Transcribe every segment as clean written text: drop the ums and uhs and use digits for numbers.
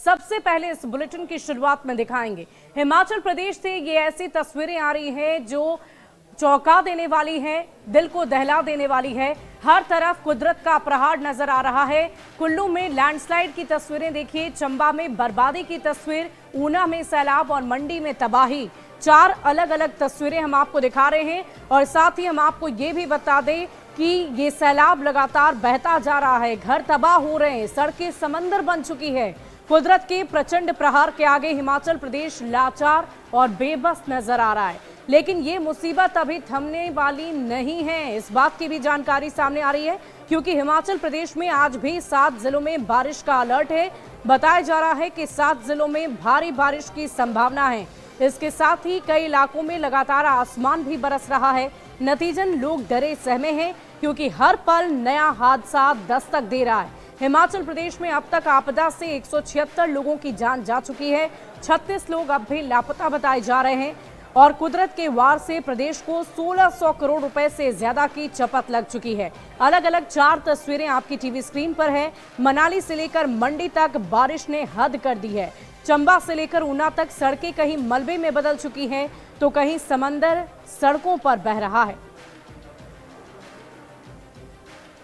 सबसे पहले इस बुलेटिन की शुरुआत में दिखाएंगे। हिमाचल प्रदेश से ये ऐसी तस्वीरें आ रही हैं जो चौंका देने वाली है, दिल को दहला देने वाली है। हर तरफ कुदरत का प्रहार नजर आ रहा है। कुल्लू में लैंडस्लाइड की तस्वीरें देखिए, चंबा में बर्बादी की तस्वीर, ऊना में सैलाब और मंडी में तबाही। 4 अलग अलग तस्वीरें हम आपको दिखा रहे हैं और साथ ही हम आपको ये भी बता दें कि ये सैलाब लगातार बहता जा रहा है, घर तबाह हो रहे हैं, सड़कें समंदर बन चुकी है। कुदरत के प्रचंड प्रहार के आगे हिमाचल प्रदेश लाचार और बेबस नजर आ रहा है। लेकिन ये मुसीबत अभी थमने वाली नहीं है, इस बात की भी जानकारी सामने आ रही है क्योंकि हिमाचल प्रदेश में आज भी 7 जिलों में बारिश का अलर्ट है। बताया जा रहा है कि 7 जिलों में भारी बारिश की संभावना है। इसके साथ ही कई इलाकों में लगातार आसमान भी बरस रहा है। नतीजन लोग डरे सहमे हैं क्योंकि हर पल नया हादसा दस्तक दे रहा है। हिमाचल प्रदेश में अब तक आपदा से 176 लोगों की जान जा चुकी है। 36 लोग अब भी लापता बताए जा रहे हैं और कुदरत के वार से प्रदेश को 1600 करोड़ रुपए से ज्यादा की चपत लग चुकी है। अलग अलग 4 तस्वीरें आपकी टीवी स्क्रीन पर है। मनाली से लेकर मंडी तक बारिश ने हद कर दी है। चंबा से लेकर ऊना तक सड़कें कहीं मलबे में बदल चुकी हैं तो कहीं समंदर सड़कों पर बह रहा है।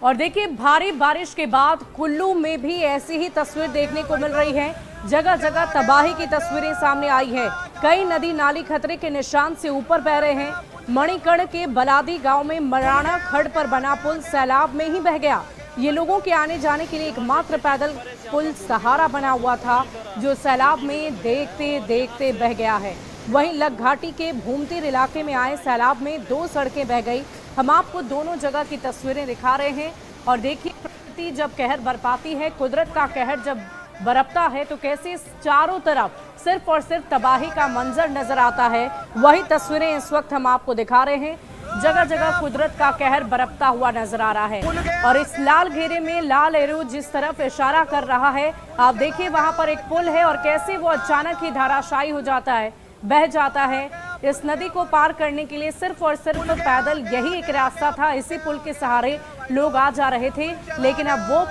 और देखिए, भारी बारिश के बाद कुल्लू में भी ऐसी ही तस्वीर देखने को मिल रही है। जगह जगह तबाही की तस्वीरें सामने आई है। कई नदी नाली खतरे के निशान से ऊपर बह रहे हैं। मणिकर्ण के बलादी गांव में मराणा खड़ पर बना पुल सैलाब में ही बह गया। ये लोगों के आने जाने के लिए एकमात्र पैदल पुल सहारा बना हुआ था जो सैलाब में देखते देखते बह गया है। वहीं लग घाटी के भूमतीर इलाके में आए सैलाब में 2 सड़कें बह गई। हम आपको दोनों जगह की तस्वीरें दिखा रहे हैं और देखिए, प्रकृति जब कहर बरपाती है, कुदरत का कहर जब बरपता है तो कैसे चारों तरफ सिर्फ और सिर्फ तबाही का मंजर नजर आता है। वही तस्वीरें इस वक्त हम आपको दिखा रहे हैं। जगह जगह कुदरत का कहर बरपता हुआ नजर आ रहा है और इस लाल घेरे में लाल एरो जिस तरफ इशारा कर रहा है, आप देखिए वहां पर एक पुल है और कैसे वो अचानक ही धाराशायी हो जाता है, बह जाता है। इस नदी को पार करने के लिए सिर्फ और सिर्फ पैदल यही एक रास्ता था। इसी पुल के सहारे लोग आ जा रहे थे, लेकिन अब वो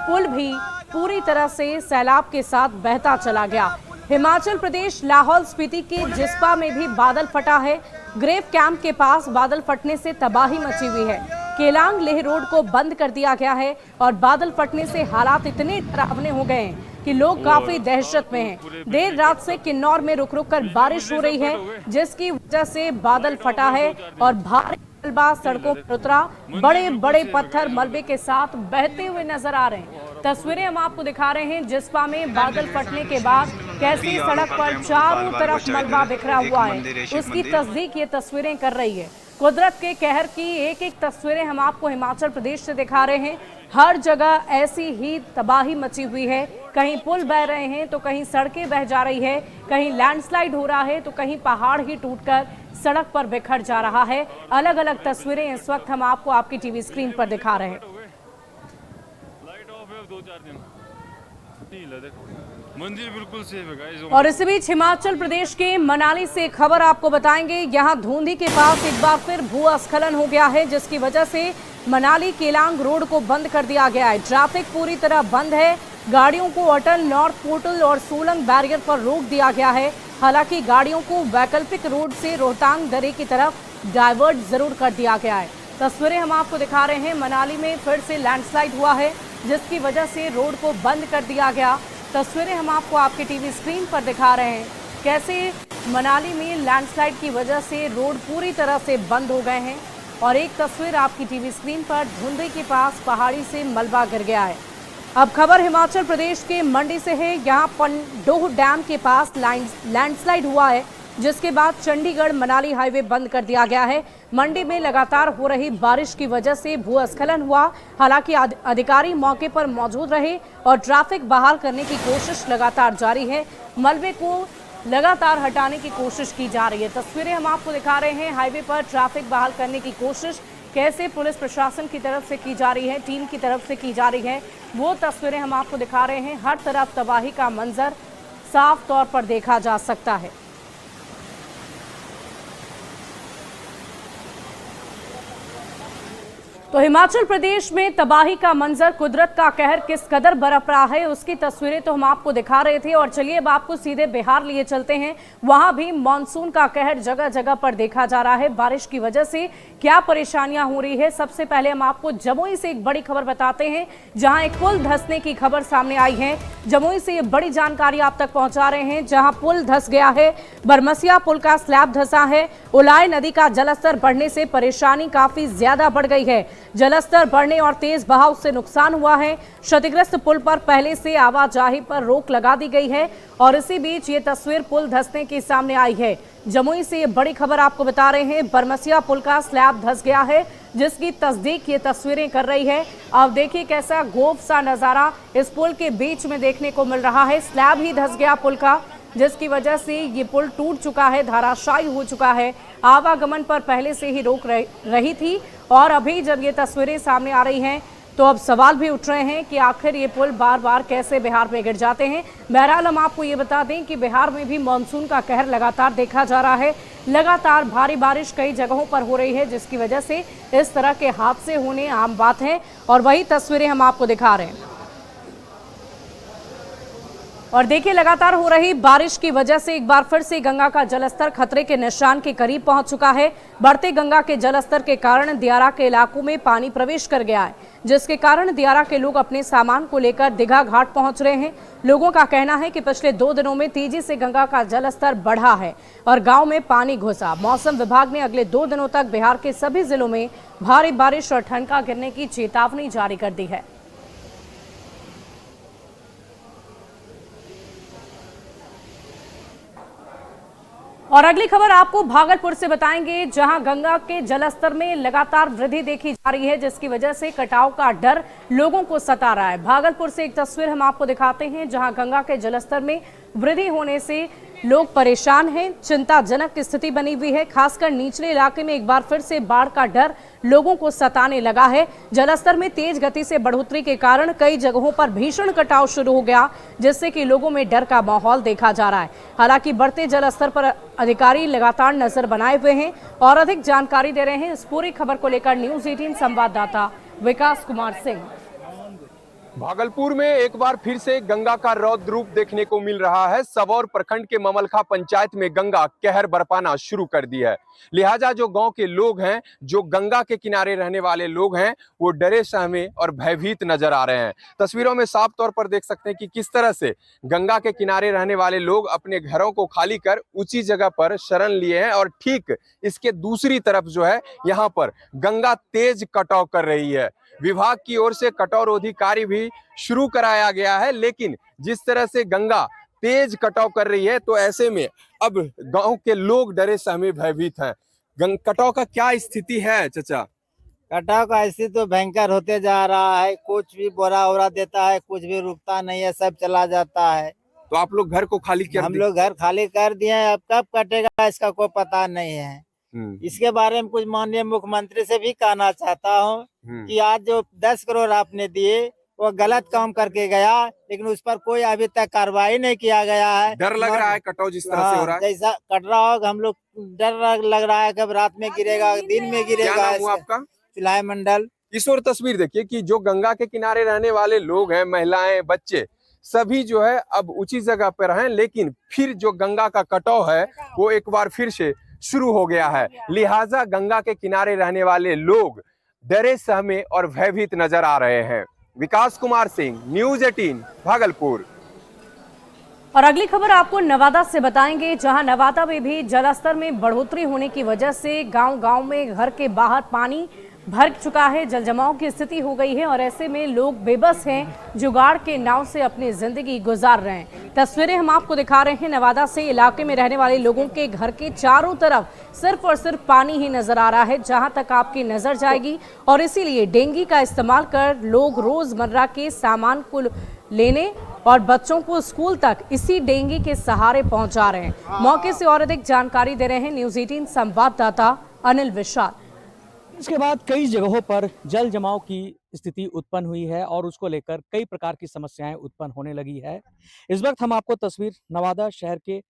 पुल भी पूरी तरह से सैलाब के साथ बहता चला गया। हिमाचल प्रदेश लाहौल स्पीति के जिस्पा में भी बादल फटा है। ग्रेव कैंप के पास बादल फटने से तबाही मची हुई है। केलांग लेह रोड को बंद कर दिया गया है और बादल फटने से हालात इतने डरावने हो गए हैं कि लोग काफी दहशत में हैं। देर रात से किन्नौर में रुक रुक कर बारिश हो रही है जिसकी वजह से बादल फटा है और भारी मलबा सड़कों पर उतरा। बड़े बड़े पत्थर मलबे के साथ बहते हुए नजर आ रहे हैं। तस्वीरें हम आपको दिखा रहे हैं जिस्पा में बादल फटने के बाद कैसी सड़क पर चारों तरफ मलबा बिखरा हुआ है, उसकी तस्दीक ये तस्वीरें कर रही है। कुदरत के कहर की एक एक तस्वीरें हम आपको हिमाचल प्रदेश से दिखा रहे हैं। हर जगह ऐसी ही तबाही मची हुई है। कहीं पुल बह रहे हैं तो कहीं सड़कें बह जा रही है, कहीं लैंडस्लाइड हो रहा है तो कहीं पहाड़ ही टूटकर सड़क पर बिखर जा रहा है। अलग अलग तस्वीरें इस वक्त हम आपको आपकी टीवी स्क्रीन पर दिखा रहे हैं। मंदिर बिल्कुल सेफ है गाइस। और इसी बीच हिमाचल प्रदेश के मनाली से खबर आपको बताएंगे। यहाँ धूंधी के पास एक बार फिर भूस्खलन हो गया है जिसकी वजह से मनाली केलांग रोड को बंद कर दिया गया है। ट्रैफिक पूरी तरह बंद है। गाड़ियों को अटल नॉर्थ पोर्टल और सोलंग बैरियर पर रोक दिया गया है। हालांकि गाड़ियों को वैकल्पिक रोड से रोहतांग दर्रे की तरफ डाइवर्ट जरूर कर दिया गया है। तस्वीरें हम आपको दिखा रहे हैं। मनाली में फिर से लैंडस्लाइड हुआ है जिसकी वजह से रोड को बंद कर दिया गया। तस्वीरें हम आपको आपके टीवी स्क्रीन पर दिखा रहे हैं कैसे मनाली में लैंडस्लाइड की वजह से रोड पूरी तरह से बंद हो गए हैं। और एक तस्वीर आपकी टीवी स्क्रीन पर धुंधी के पास पहाड़ी से मलबा गिर गया है। अब खबर हिमाचल प्रदेश के मंडी से है। यहाँ पंडोह डैम के पास लैंडस्लाइड हुआ है जिसके बाद चंडीगढ़ मनाली हाईवे बंद कर दिया गया है। मंडी में लगातार हो रही बारिश की वजह से भूस्खलन हुआ। हालांकि अधिकारी मौके पर मौजूद रहे और ट्रैफिक बहाल करने की कोशिश लगातार जारी है। मलबे को लगातार हटाने की कोशिश की जा रही है। तस्वीरें हम आपको दिखा रहे हैं। हाईवे पर ट्रैफिक बहाल करने की कोशिश कैसे पुलिस प्रशासन की तरफ से की जा रही है, टीम की तरफ से की जा रही है, वो तस्वीरें हम आपको दिखा रहे हैं। हर तरफ तबाही का मंजर साफ तौर पर देखा जा सकता है। तो हिमाचल प्रदेश में तबाही का मंजर, कुदरत का कहर किस कदर बरप रहा है उसकी तस्वीरें तो हम आपको दिखा रहे थे। और चलिए अब आपको सीधे बिहार लिए चलते हैं। वहां भी मानसून का कहर जगह जगह पर देखा जा रहा है। बारिश की वजह से क्या परेशानियां हो रही है, सबसे पहले हम आपको जमुई से एक बड़ी खबर बताते हैं, जहां एक पुल धंसने की खबर सामने आई है। जमुई से ये बड़ी जानकारी आप तक पहुंचा रहे हैं, जहां पुल धंस गया है। बरमसिया पुल का स्लैब धंसा है। उलाय नदी का जलस्तर बढ़ने से परेशानी काफी ज्यादा बढ़ गई है। जलस्तर बढ़ने और तेज बहाव से नुकसान हुआ है। क्षतिग्रस्त पुल पर पहले से आवाजाही पर रोक लगा दी गई है। और इसी बीच ये तस्वीर पुल धंसने की सामने आई है। जमुई से ये बड़ी खबर आपको बता रहे हैं, बरमसिया पुल का स्लैब धंस गया है, जिसकी तस्दीक ये तस्वीरें कर रही है। अब देखिए कैसा गोफ सा नजारा इस पुल के बीच में देखने को मिल रहा है। स्लैब ही धंस गया पुल का, जिसकी वजह से ये पुल टूट चुका है, धराशायी हो चुका है। आवागमन पर पहले से ही रोक रही थी। और अभी जब ये तस्वीरें सामने आ रही हैं तो अब सवाल भी उठ रहे हैं कि आखिर ये पुल बार बार कैसे बिहार में गिर जाते हैं। बहरहाल हम आपको ये बता दें कि बिहार में भी मानसून का कहर लगातार देखा जा रहा है। लगातार भारी बारिश कई जगहों पर हो रही है, जिसकी वजह से इस तरह के हादसे होने आम बात है। और वही तस्वीरें हम आपको दिखा रहे हैं। और देखिए लगातार हो रही बारिश की वजह से एक बार फिर से गंगा का जलस्तर खतरे के निशान के करीब पहुंच चुका है। बढ़ते गंगा के जलस्तर के कारण दियारा के इलाकों में पानी प्रवेश कर गया है, जिसके कारण दियारा के लोग अपने सामान को लेकर दीघा घाट पहुंच रहे हैं। लोगों का कहना है कि पिछले 2 दिनों में तेजी से गंगा का जलस्तर बढ़ा है और गांव में पानी घुसा। मौसम विभाग ने अगले 2 दिनों तक बिहार के सभी जिलों में भारी बारिश और ठनका गिरने की चेतावनी जारी कर दी है। और अगली खबर आपको भागलपुर से बताएंगे, जहां गंगा के जलस्तर में लगातार वृद्धि देखी जा रही है, जिसकी वजह से कटाव का डर लोगों को सता रहा है। भागलपुर से एक तस्वीर हम आपको दिखाते हैं, जहां गंगा के जलस्तर में वृद्धि होने से लोग परेशान हैं। चिंताजनक स्थिति बनी हुई है। खासकर निचले इलाके में एक बार फिर से बाढ़ का डर लोगों को सताने लगा है। जलस्तर में तेज गति से बढ़ोतरी के कारण कई जगहों पर भीषण कटाव शुरू हो गया, जिससे कि लोगों में डर का माहौल देखा जा रहा है। हालांकि बढ़ते जलस्तर पर अधिकारी लगातार नजर बनाए हुए हैं और अधिक जानकारी दे रहे हैं। इस पूरी खबर को लेकर न्यूज़ 18 संवाददाता विकास कुमार सिंह। भागलपुर में एक बार फिर से गंगा का रौद्र रूप देखने को मिल रहा है। सबौर प्रखंड के ममलखा पंचायत में गंगा कहर बरपाना शुरू कर दी है। लिहाजा जो गांव के लोग हैं, जो गंगा के किनारे रहने वाले लोग हैं, वो डरे सहमे और भयभीत नजर आ रहे हैं। तस्वीरों में साफ तौर पर देख सकते हैं कि किस तरह से गंगा के किनारे रहने वाले लोग अपने घरों को खाली कर ऊंची जगह पर शरण लिए हैं। और ठीक इसके दूसरी तरफ जो है, यहाँ पर गंगा तेज कटाव कर रही है। विभाग की ओर से कटाव रोधी कार्य भी शुरू कराया गया है, लेकिन जिस तरह से गंगा तेज कटाव कर रही है, तो ऐसे में अब गांव के लोग डरे सहमे भयभीत हैं। कटाव का क्या स्थिति है चाचा? कटाव का स्थिति तो भयंकर होते जा रहा है। कुछ भी बोरा वोरा देता है, कुछ भी रुकता नहीं है, सब चला जाता है। तो आप लोग घर को खाली कर हम लोग घर खाली कर दिए हैं, अब कब कटेगा इसका कोई पता नहीं है। इसके बारे में कुछ माननीय मुख्यमंत्री से भी कहना चाहता हूँ कि आज जो 10 करोड़ आपने दिए वो गलत काम करके गया, लेकिन उस पर कोई अभी तक कार्रवाई नहीं किया गया है। डर लग रहा है कटाव जिस तरह से हो रहा है, जैसा कट रहा होगा, हम लोग डर लग रहा है कब रात में गिरेगा, दिन में गिरेगा। क्या नाम हुआ आपका? फिलहाल मंडल। इस और तस्वीर देखिए कि जो गंगा के किनारे रहने वाले लोग हैं, महिलाएं, बच्चे, सभी जो है अब ऊंची जगह पर हैं, लेकिन फिर जो गंगा का कटाव है वो एक बार फिर से शुरू हो गया है। लिहाजा गंगा के किनारे रहने वाले लोग डरे सहमे और भयभीत नजर आ रहे हैं। विकास कुमार सिंह, न्यूज़ 18 भागलपुर। और अगली खबर आपको नवादा से बताएंगे, जहां नवादा में भी जलस्तर में बढ़ोतरी होने की वजह से गांव-गांव में घर के बाहर पानी भर चुका है। जलजमाव की स्थिति हो गई है और ऐसे में लोग बेबस हैं, जुगाड़ के नाव से अपनी जिंदगी गुजार रहे हैं। तस्वीरें हम आपको दिखा रहे हैं नवादा से। इलाके में रहने वाले लोगों के घर के चारों तरफ सिर्फ और सिर्फ पानी ही नजर आ रहा है, जहां तक आपकी नजर जाएगी। और इसीलिए डेंगी का इस्तेमाल कर लोग रोजमर्रा के सामान को लेने और बच्चों को स्कूल तक इसी डेंगी के सहारे पहुंचा रहे हैं। मौके से और अधिक जानकारी दे रहे हैं न्यूज़ 18 संवाददाता अनिल विशाल। इसके बाद कई जगहों पर जल जमाव की स्थिति उत्पन्न हुई है और उसको लेकर कई प्रकार की समस्याएं उत्पन्न होने लगी है। इस वक्त हम आपको तस्वीर नवादा शहर के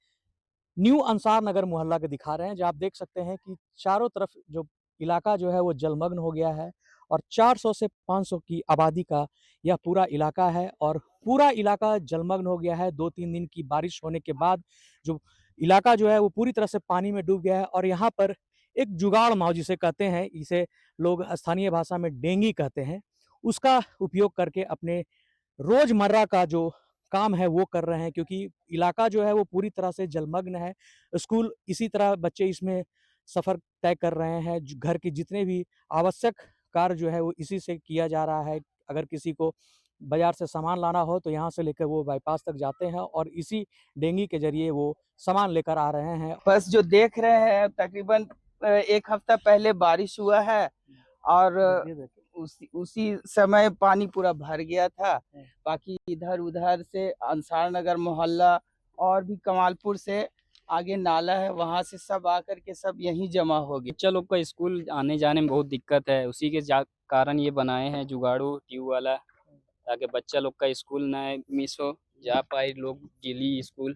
न्यू अंसार नगर मोहल्ला के दिखा रहे हैं, जहां आप देख सकते हैं कि चारों तरफ जो इलाका जो है वो जलमग्न हो गया है और 400 से 500 की आबादी का यह पूरा इलाका है और पूरा इलाका जलमग्न हो गया है। 2-3 दिन की बारिश होने के बाद जो इलाका जो है वो पूरी तरह से पानी में डूब गया है और यहाँ पर एक जुगाड़ नाव जिसे कहते हैं, इसे लोग स्थानीय भाषा में डेंगी कहते हैं, उसका उपयोग करके अपने रोजमर्रा का जो काम है वो कर रहे हैं, क्योंकि इलाका जो है वो पूरी तरह से जलमग्न है। स्कूल इसी तरह बच्चे इसमें सफ़र तय कर रहे हैं। घर के जितने भी आवश्यक कार्य जो है वो इसी से किया जा रहा है। अगर किसी को बाजार से सामान लाना हो तो यहाँ से लेकर वो बाईपास तक जाते हैं और इसी डेंगी के जरिए वो सामान लेकर आ रहे हैं। बस जो देख रहे हैं तकरीबन 1 हफ्ता पहले बारिश हुआ है और उसी समय पानी पूरा भर गया था। बाकी इधर उधर से अंसार नगर मोहल्ला और भी कमालपुर से आगे नाला है, वहां से सब आकर के सब यहीं जमा हो गए। बच्चा लोग का स्कूल आने जाने में बहुत दिक्कत है, उसी के कारण ये बनाए हैं जुगाड़ू ट्यूब वाला, ताकि बच्चा लोग का स्कूल ना मिस हो, जा पाए लोग डेली स्कूल।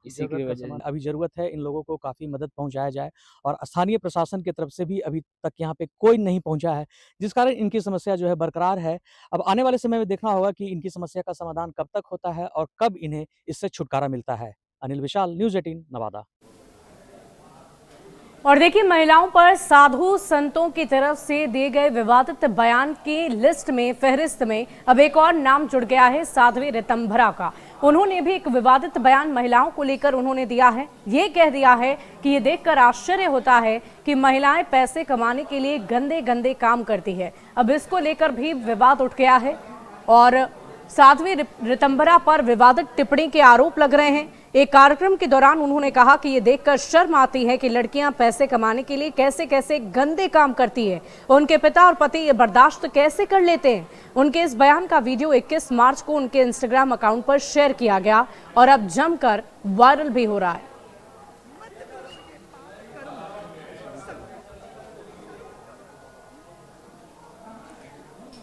इसी की वजह से अभी ज़रूरत है इन लोगों को काफ़ी मदद पहुंचाया जाए और स्थानीय प्रशासन की तरफ से भी अभी तक यहाँ पे कोई नहीं पहुंचा है, जिस कारण इनकी समस्या जो है बरकरार है। अब आने वाले समय में देखना होगा कि इनकी समस्या का समाधान कब तक होता है और कब इन्हें इससे छुटकारा मिलता है। अनिल विशाल, न्यूज़ 18 नवादा। और देखिए, महिलाओं पर साधु संतों की तरफ से दिए गए विवादित बयान की लिस्ट में, फहरिस्त में अब एक और नाम जुड़ गया है, साध्वी ऋतंभरा का। उन्होंने भी एक विवादित बयान महिलाओं को लेकर उन्होंने दिया है। ये कह दिया है कि ये देखकर आश्चर्य होता है कि महिलाएं पैसे कमाने के लिए गंदे गंदे काम करती है। अब इसको लेकर भी विवाद उठ गया है और साध्वी ऋतंभरा पर विवादित टिप्पणी के आरोप लग रहे हैं। एक कार्यक्रम के दौरान उन्होंने कहा कि ये देखकर शर्म आती है कि लड़कियां पैसे कमाने के लिए कैसे कैसे गंदे काम करती है। उनके पिता और पति ये बर्दाश्त कैसे कर लेते हैं। उनके इस बयान का वीडियो 21 मार्च को उनके इंस्टाग्राम अकाउंट पर शेयर किया गया और अब जमकर वायरल भी हो रहा है।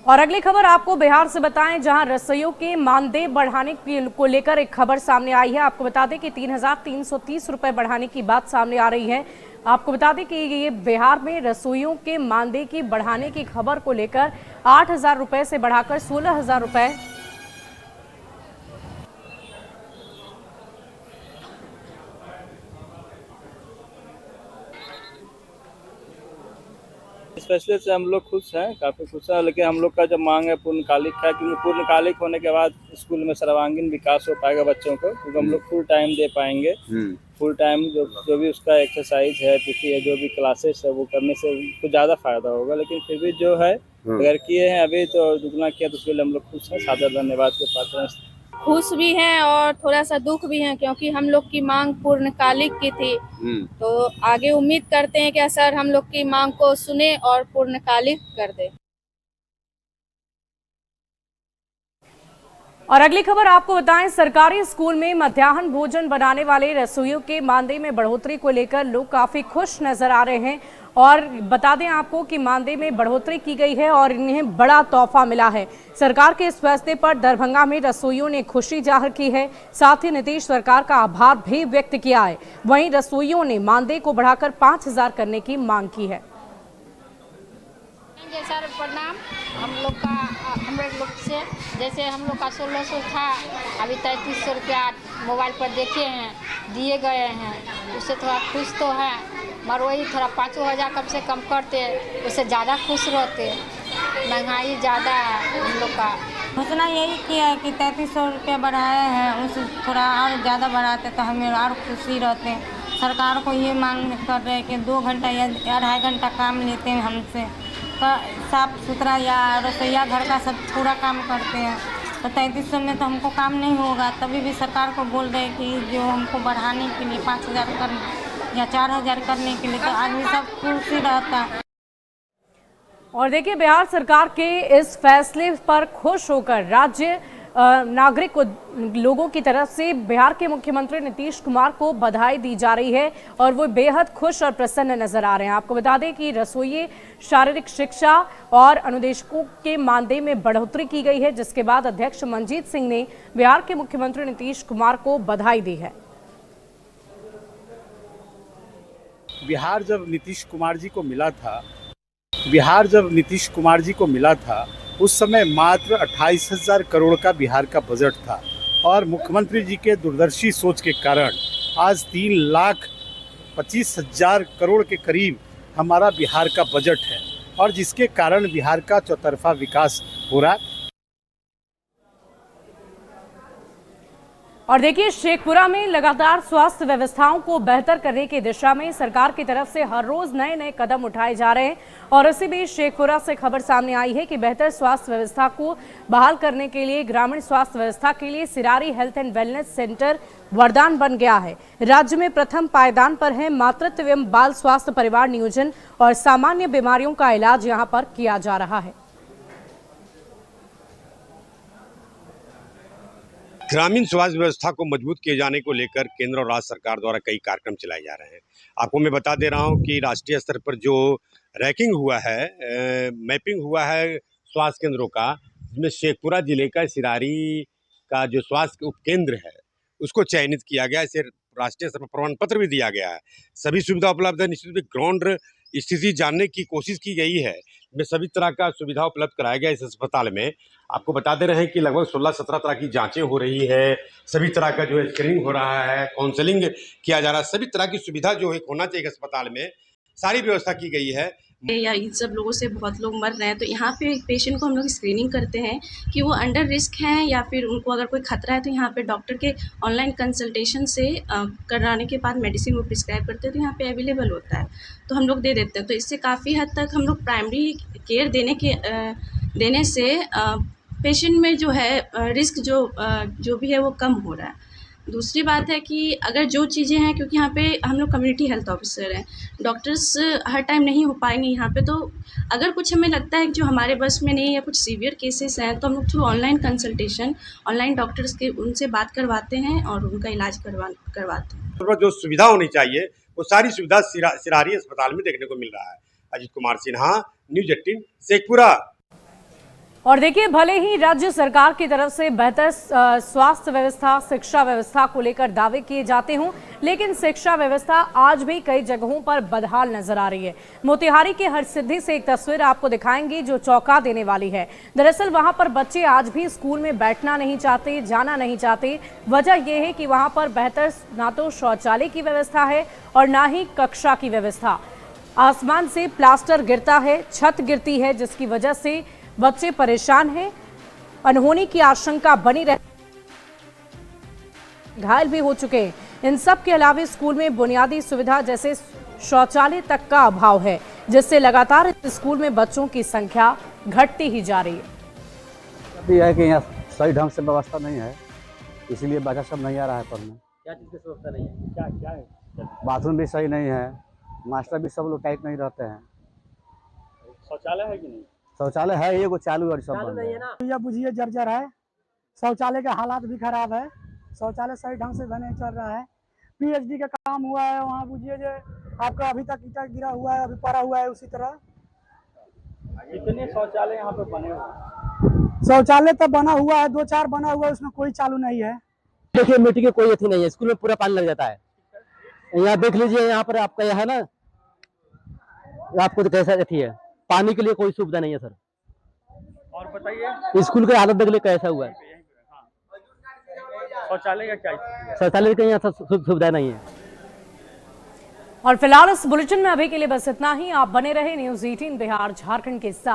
और अगली खबर आपको बिहार से बताएं, जहां रसोइयों के मानदेय बढ़ाने को लेकर एक खबर सामने आई है। आपको बता दें कि 3,330 रुपए बढ़ाने की बात सामने आ रही है। आपको बता दें कि ये बिहार में रसोइयों के मानदेय की बढ़ाने की खबर को लेकर 8,000 रुपए से बढ़ाकर 16,000 रुपए इस फैसले से हम लोग खुश हैं, काफ़ी खुश हैं। लेकिन हम लोग का जब मांग है पूर्णकालिक है, क्योंकि पूर्णकालिक होने के बाद स्कूल में सर्वांगीण विकास हो पाएगा बच्चों को, क्योंकि हम लोग फुल टाइम दे पाएंगे। फुल टाइम जो भी उसका एक्सरसाइज है, पीटी है, जो भी क्लासेस है वो करने से कुछ ज़्यादा फायदा होगा। लेकिन फिर भी जो है अगर किए हैं अभी तो दुगना किया, तो उसके लिए हम लोग खुश हैं, सादर धन्यवाद के पात्र हैं। खुश भी हैं और थोड़ा सा दुख भी हैं, क्योंकि हम लोग की मांग पूर्णकालिक की थी। तो आगे उम्मीद करते हैं कि सर हम लोग की मांग को सुने और पूर्णकालिक कर दे। और अगली खबर आपको बताएं, सरकारी स्कूल में मध्याह्न भोजन बनाने वाले रसोइयों के मानदेय में बढ़ोतरी को लेकर लोग काफी खुश नजर आ रहे हैं। और बता दें आपको कि मानदेय में बढ़ोतरी की गई है और इन्हें बड़ा तोहफा मिला है। सरकार के इस फैसले पर दरभंगा में रसोइयों ने खुशी जाहिर की है, साथ ही नीतीश सरकार का आभार भी व्यक्त किया है। वहीं रसोइयों ने मानदेय को बढ़ाकर 5,000 करने की मांग की है। सर प्रणाम। हम लोग से जैसे हम लोग का 1600 था, अभी 3300 रुपया मोबाइल पर देखे हैं दिए गए हैं, उससे थोड़ा खुश तो है, मगर वही थोड़ा 5,000 कम से कम करते उससे ज़्यादा खुश रहते। महंगाई ज़्यादा है हम लोग का। घोषणा यही किया है कि 3300 रुपया बढ़ाए हैं, उससे थोड़ा और ज़्यादा बढ़ाते तो हमें और खुशी रहते। सरकार को ये मांग कर रहे हैं कि 2 घंटा या 2.5 घंटा काम लेते हैं हमसे, साफ सुथरा या रसोईया घर का सब पूरा काम करते हैं, तो 3300 में तो हमको काम नहीं होगा। तभी भी सरकार को बोल रहे हैं कि जो हमको बढ़ाने के लिए 5,000 कर या 4,000 करने के लिए, तो आदमी सब खुशी रहता है। और देखिए, बिहार सरकार के इस फैसले पर खुश होकर राज्य नागरिक लोगों की तरफ से बिहार के मुख्यमंत्री नीतीश कुमार को बधाई दी जा रही है और वो बेहद खुश और प्रसन्न नजर आ रहे हैं। आपको बता दें कि रसोई, शारीरिक शिक्षा और अनुदेशकों के मानदेय में बढ़ोतरी की गई है, जिसके बाद अध्यक्ष मनजीत सिंह ने बिहार के मुख्यमंत्री नीतीश कुमार को बधाई दी है। बिहार जब नीतीश कुमार जी को मिला था बिहार जब नीतीश कुमार जी को मिला था उस समय मात्र 28,000 करोड़ का बिहार का बजट था और मुख्यमंत्री जी के दूरदर्शी सोच के कारण आज 3,25,000 करोड़ के करीब हमारा बिहार का बजट है और जिसके कारण बिहार का चौतरफा विकास हो रहा है। और देखिए, शेखपुरा में लगातार स्वास्थ्य व्यवस्थाओं को बेहतर करने की दिशा में सरकार की तरफ से हर रोज नए नए कदम उठाए जा रहे हैं। और इसी बीच शेखपुरा से खबर सामने आई है कि बेहतर स्वास्थ्य व्यवस्था को बहाल करने के लिए ग्रामीण स्वास्थ्य व्यवस्था के लिए Sirari health and wellness centre वरदान बन गया है। राज्य में प्रथम पायदान पर है मातृत्व एवं बाल स्वास्थ्य, परिवार नियोजन और सामान्य बीमारियों का इलाज यहाँ पर किया जा रहा है। ग्रामीण स्वास्थ्य व्यवस्था को मजबूत किए जाने को लेकर केंद्र और राज्य सरकार द्वारा कई कार्यक्रम चलाए जा रहे हैं। आपको मैं बता दे रहा हूं कि राष्ट्रीय स्तर पर जो रैंकिंग हुआ है, मैपिंग हुआ है स्वास्थ्य केंद्रों का, जिसमें शेखपुरा जिले का सिरारी का जो स्वास्थ्य उपकेंद्र है उसको चयनित किया गया। इसे राष्ट्रीय स्तर पर प्रमाण पत्र भी दिया गया है। सभी सुविधा उपलब्ध है। निश्चित रूप से ग्राउंड स्थिति जानने की कोशिश की गई है। में सभी तरह का सुविधा उपलब्ध कराया गया इस अस्पताल में। आपको बता दे रहे हैं कि लगभग 16-17 तरह की जांचें हो रही है। सभी तरह का जो है स्क्रीनिंग हो रहा है, काउंसलिंग किया जा रहा है। सभी तरह की सुविधा जो है होना चाहिए अस्पताल में, सारी व्यवस्था की गई है। या इन सब लोगों से बहुत लोग मर रहे हैं, तो यहाँ पे पेशेंट को हम लोग स्क्रीनिंग करते हैं कि वो अंडर रिस्क हैं या फिर उनको अगर कोई खतरा है, तो यहाँ पे डॉक्टर के ऑनलाइन कंसल्टेशन से कराने के बाद मेडिसिन वो प्रिस्क्राइब करते हैं, तो यहाँ पे अवेलेबल होता है, तो हम लोग दे देते हैं। तो इससे काफ़ी हद तक हम लोग प्राइमरी केयर देने से पेशेंट में जो है रिस्क जो भी है वो कम हो रहा है। दूसरी बात है कि अगर जो चीज़ें हैं, क्योंकि यहाँ पे हम लोग कम्युनिटी हेल्थ ऑफिसर हैं, डॉक्टर्स हर टाइम नहीं हो पाएंगे यहाँ पे, तो अगर कुछ हमें लगता है कि जो हमारे बस में नहीं है, कुछ सीवियर केसेस हैं, तो हम लोग through online consultation online doctors के उनसे बात करवाते हैं और उनका इलाज करवाते हैं। जो सुविधा होनी चाहिए वो सारी सुविधा सिरारी अस्पताल में देखने को मिल रहा है। अजीत कुमार सिन्हा, न्यूज़ 18 शेखपुरा। और देखिए, भले ही राज्य सरकार की तरफ से बेहतर स्वास्थ्य व्यवस्था, शिक्षा व्यवस्था को लेकर दावे किए जाते हों, लेकिन शिक्षा व्यवस्था आज भी कई जगहों पर बदहाल नजर आ रही है। मोतिहारी के हरसिद्धि से एक तस्वीर आपको दिखाएंगे जो चौंका देने वाली है। दरअसल वहां पर बच्चे आज भी स्कूल में बैठना नहीं चाहते, जाना नहीं चाहते। वजह यह है कि वहां पर बेहतर ना तो शौचालय की व्यवस्था है और ना ही कक्षा की व्यवस्था। आसमान से प्लास्टर गिरता है, छत गिरती है, जिसकी वजह से बच्चे परेशान हैं। अनहोनी की आशंका बनी रहती, घायल भी हो चुके हैं। इन सब के अलावा स्कूल में बुनियादी सुविधा जैसे शौचालय तक का अभाव है, जिससे लगातार स्कूल में बच्चों की संख्या घटती ही जा रही है। अभी है कि यहाँ सही ढंग से व्यवस्था नहीं है, इसलिए बच्चा सब नहीं आ रहा है पढ़ने। क्या चीज़ की व्यवस्था नहीं है? क्या है? बाथरूम भी सही नहीं है, मास्टर भी सब लोग टाइट नहीं रहते हैं। शौचालय है कि नहीं? शौचालय है, ये चालू और सब बंद है। भैया बुझिए जर्जर है, शौचालय का हालात भी खराब है, शौचालय सही ढंग से नहीं चल रहा है। पीएचडी का काम हुआ है वहाँ, बुझिए जो आपका अभी तक ईटा गिरा हुआ है, अभी पड़ा हुआ है उसी तरह। कितने शौचालय यहाँ पे बने हुए हैं? शौचालय तो बना हुआ है, 2-4 बना हुआ है, उसमें कोई चालू नहीं है। देखिए, मिट्टी की कोई अथी नहीं है, स्कूल में पूरा पानी लग जाता है। यहाँ देख लीजिए, यहाँ पर आपका यह है ना, आपको तो कैसा अथी है, पानी के लिए कोई सुविधा नहीं है सर। और बताइए स्कूल की हालत देख लीजिए कैसा हुआ है। शौचालय का क्या? शौचालय का यहाँ सुविधा नहीं है। और फिलहाल इस बुलेटिन में अभी के लिए बस इतना ही। आप बने रहे न्यूज़ 18 बिहार झारखंड के साथ।